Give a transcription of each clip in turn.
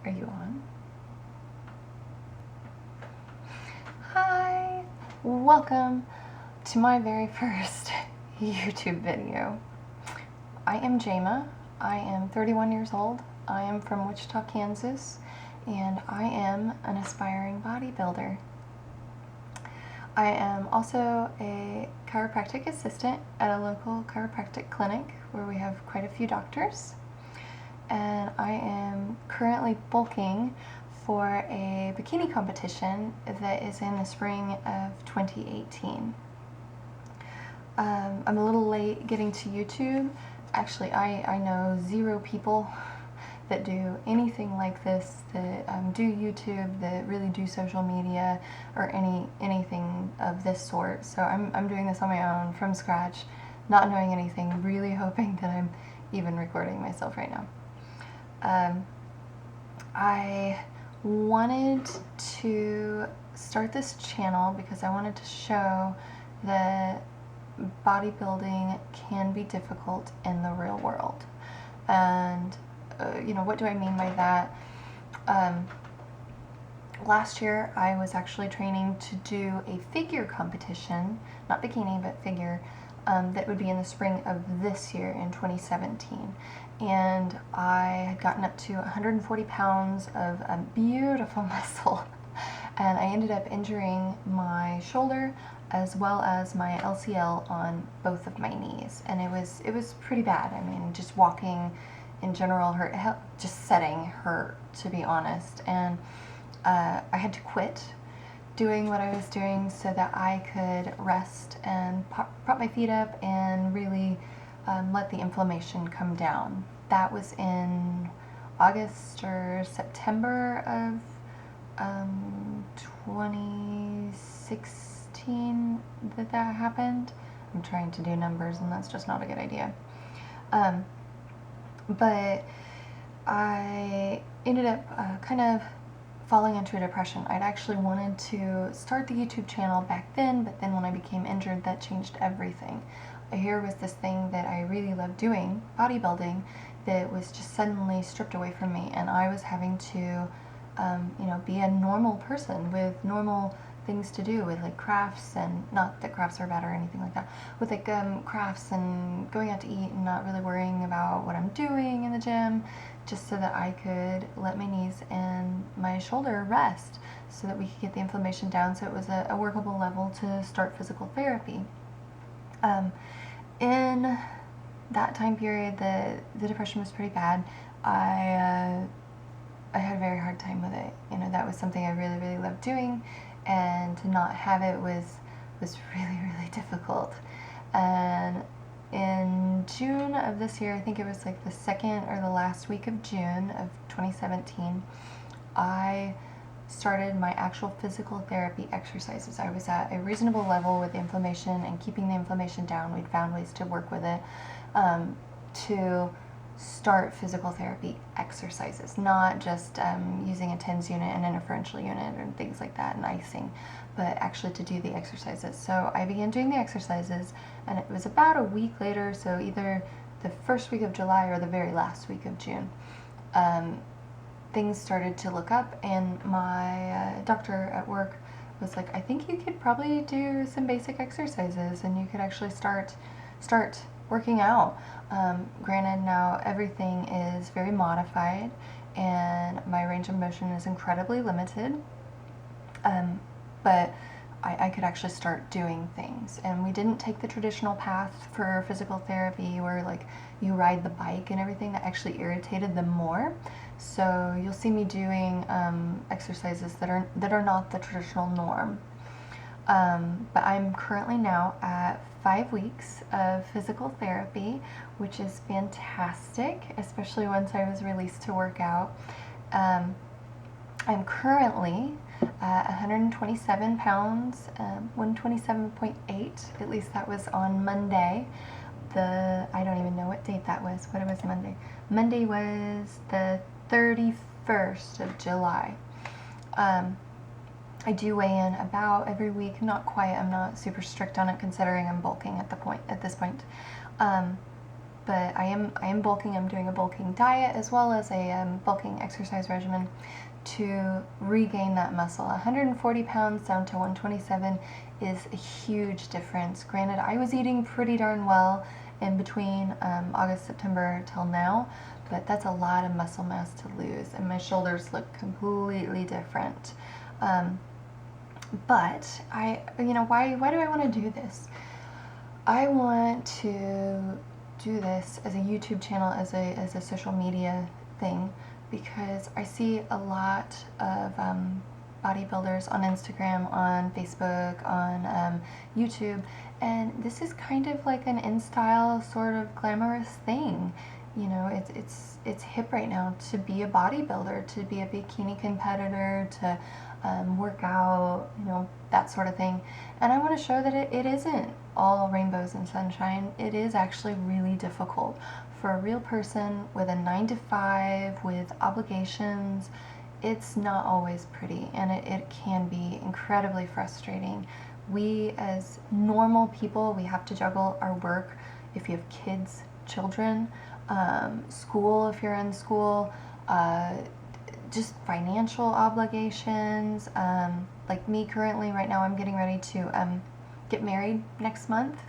Are you on? Hi! Welcome to my very first YouTube video. I am Jama. I am 31 years old. I am from Wichita, Kansas, and I am an aspiring bodybuilder. I am also a chiropractic assistant at a local chiropractic clinic where we have quite a few doctors. And I am currently bulking for a bikini competition that is in the spring of 2018. I'm a little late getting to YouTube. Actually, I know 0 people that do anything like this, that do YouTube, that really do social media, or anything of this sort. So I'm doing this on my own, from scratch, not knowing anything, really hoping that I'm even recording myself right now. I wanted to start this channel because I wanted to show that bodybuilding can be difficult in the real world. And, what do I mean by that? Last year I was actually training to do a figure competition, not bikini, but figure, that would be in the spring of this year in 2017. And I had gotten up to 140 pounds of beautiful muscle, and I ended up injuring my shoulder as well as my LCL on both of my knees, and it was pretty bad. I mean, just walking in general hurt, just setting hurt, to be honest, and I had to quit doing what I was doing so that I could rest and prop my feet up and really let the inflammation come down. That was in August or September of 2016 that happened. I'm trying to do numbers and that's just not a good idea. But I ended up kind of falling into a depression. I'd actually wanted to start the YouTube channel back then, but then when I became injured, that changed everything. Here was this thing that I really loved doing, bodybuilding, that was just suddenly stripped away from me, and I was having to, be a normal person with normal things to do, with like crafts, and not that crafts are bad or anything like that, with like crafts and going out to eat and not really worrying about what I'm doing in the gym, just so that I could let my knees and my shoulder rest so that we could get the inflammation down, so it was a workable level to start physical therapy. In that time period, the depression was pretty bad. I had a very hard time with it. That was something I really, really loved doing, and to not have it was really, really difficult. And in June of this year, I think it was like the second or the last week of June of 2017, I started my actual physical therapy exercises. I was at a reasonable level with the inflammation and keeping the inflammation down. We'd found ways to work with it, to start physical therapy exercises, not just using a TENS unit and interferential unit and things like that and icing, but actually to do the exercises. So I began doing the exercises, and it was about a week later, so either the first week of July or the very last week of June, things started to look up, and my doctor at work was like, I think you could probably do some basic exercises and you could actually start working out. Granted, now everything is very modified and my range of motion is incredibly limited, but I could actually start doing things. And we didn't take the traditional path for physical therapy where like you ride the bike and everything. That actually irritated them more. So you'll see me doing exercises that are not the traditional norm. But I'm currently now at 5 weeks of physical therapy, which is fantastic, especially once I was released to work out. I'm currently 127 pounds, 127.8, at least that was on Monday. I don't even know what date that was. What was Monday? Monday was the 31st of July. I do weigh in about every week, not quite. I'm not super strict on it considering I'm bulking at this point. but I am bulking. I'm doing a bulking diet as well as a bulking exercise regimen to regain that muscle. 140 pounds down to 127 is a huge difference. Granted, I was eating pretty darn well in between August, September till now, but that's a lot of muscle mass to lose, and my shoulders look completely different. But why do I want to do this? I want to do this as a YouTube channel, as a social media thing, because I see a lot of bodybuilders on Instagram, on Facebook, on YouTube, and this is kind of like an in-style sort of glamorous thing. You know, it's hip right now to be a bodybuilder, to be a bikini competitor, to work out, you know, that sort of thing. And I want to show that it isn't all rainbows and sunshine. It is actually really difficult for a real person with a 9-to-5, with obligations. It's not always pretty, and it can be incredibly frustrating. We as normal people, we have to juggle our work. If you have kids, children, school if you're in school, just financial obligations. Like me currently right now, I'm getting ready to get married next month,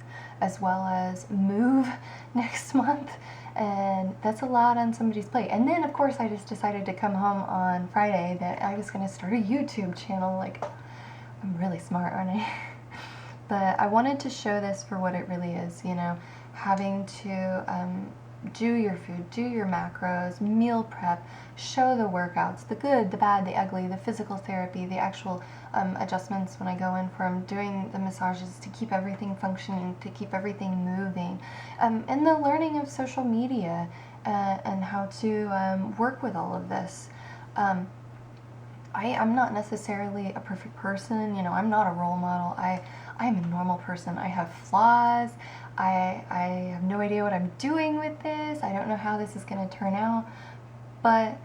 as well as move next month, and that's a lot on somebody's plate. And then of course I just decided to come home on Friday that I was going to start a YouTube channel. Like, I'm really smart, aren't I? But I wanted to show this for what it really is, you know, having to do your food, do your macros, meal prep, show the workouts, the good, the bad, the ugly, the physical therapy, the actual adjustments when I go in from doing the massages to keep everything functioning, to keep everything moving, and the learning of social media and how to work with all of this. I'm not necessarily a perfect person, you know, I'm not a role model. I'm a normal person. I have flaws. I have no idea what I'm doing with this. I don't know how this is going to turn out, but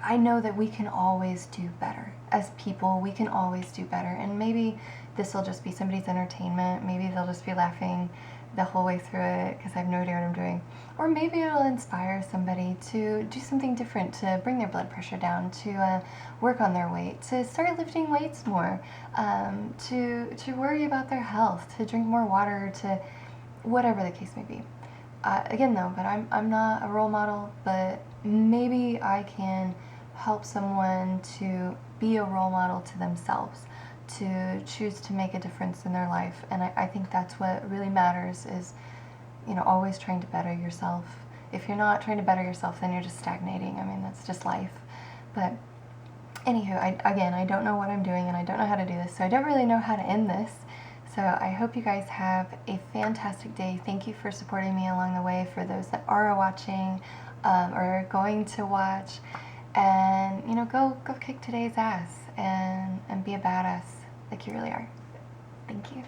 I know that we can always do better. As people, we can always do better, and maybe this will just be somebody's entertainment. Maybe they'll just be laughing the whole way through it because I have no idea what I'm doing. Or maybe it'll inspire somebody to do something different, to bring their blood pressure down, to work on their weight, to start lifting weights more, to worry about their health, to drink more water, to whatever the case may be. Again though, but I'm not a role model, but maybe I can help someone to be a role model to themselves, to choose to make a difference in their life. And I think that's what really matters, is, you know, always trying to better yourself. If you're not trying to better yourself, then you're just stagnating. I mean, that's just life. But anywho, I don't know what I'm doing, and I don't know how to do this, so I don't really know how to end this. So I hope you guys have a fantastic day. Thank you for supporting me along the way, for those that are watching or going to watch. And, you know, go kick today's ass and be a badass like you really are. Thank you.